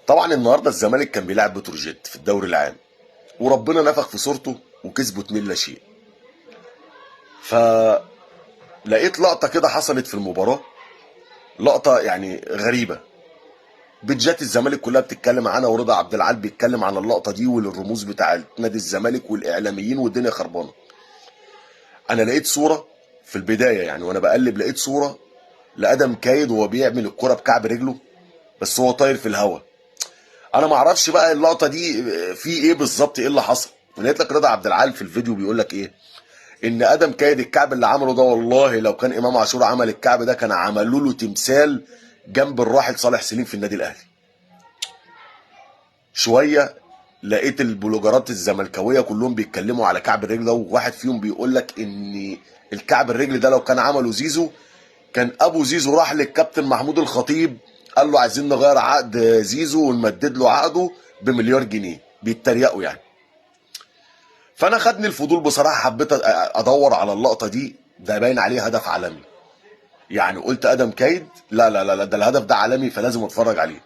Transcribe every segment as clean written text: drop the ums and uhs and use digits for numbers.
طبعا النهارده الزمالك كان بيلعب بتروجيت في الدوري العام، وربنا نفخ في صورته وكسبوا 2 لا شيء. فلقيت لقطه كده حصلت في المباراه، لقطه يعني غريبه. بيتجات الزمالك كلها بتتكلم عنها، ورضا عبد العال بيتكلم عن اللقطه دي والرموز بتاع نادي الزمالك والاعلاميين والدنيا خربانه. انا لقيت صوره في البدايه، يعني وانا بقلب لقيت صوره لادم كايد وهو بيعمل الكره بكعب رجله، بس هو طاير في الهواء. انا ما اعرفش بقى اللقطه دي في ايه بالظبط، ايه اللي حصل. لقيت لك رضا عبد العال في الفيديو بيقول لك ايه، ان ادم كايد الكعب اللي عمله ده، والله لو كان امام عاشور عمل الكعب ده كان عملوا له تمثال جنب الراحل صالح سليم في النادي الاهلي. شويه لقيت البلوجرات الزملكاويه كلهم بيتكلموا على كعب الرجل ده، وواحد فيهم بيقول لك ان الكعب الرجل ده لو كان عمله زيزو، كان ابو زيزو راح للكابتن محمود الخطيب قال له عايزين نغير عقد زيزو ونمدد له عقده بمليار جنيه. بيتريقوا يعني. فانا خدني الفضول بصراحه، حبيت ادور على اللقطه دي. ده باين عليه هدف عالمي، يعني قلت ادم كايد لا لا لا لا، ده الهدف ده عالمي فلازم اتفرج عليه.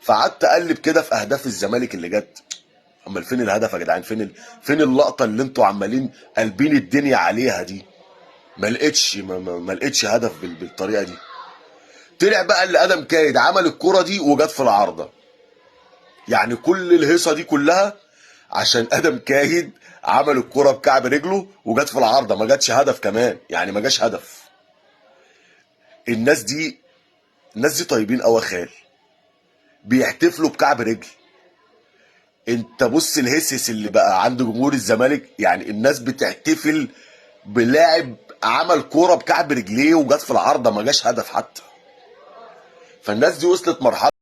فقعدت اقلب كده في اهداف الزمالك اللي جت. امال فين الهدف يا جدعان؟ فين اللقطه اللي انتوا عمالين قلبين الدنيا عليها دي؟ ما لقيتش هدف بالطريقه دي. طلع بقى اللي ادم كايد عمل الكرة دي وجت في العارضه. يعني كل الهيصه دي كلها عشان ادم كايد عمل الكرة بكعب رجله وجت في العارضه، ما جاتش هدف كمان، يعني ما جاش هدف. الناس دي طيبين قوي يا خال، بيحتفلوا بكعب رجل. انت بص الهسس اللي بقى عند جمهور الزمالك، يعني الناس بتحتفل بلاعب عمل كوره بكعب رجليه وجت في العارضه ما جاش هدف حتى. فالناس دي وصلت مرحله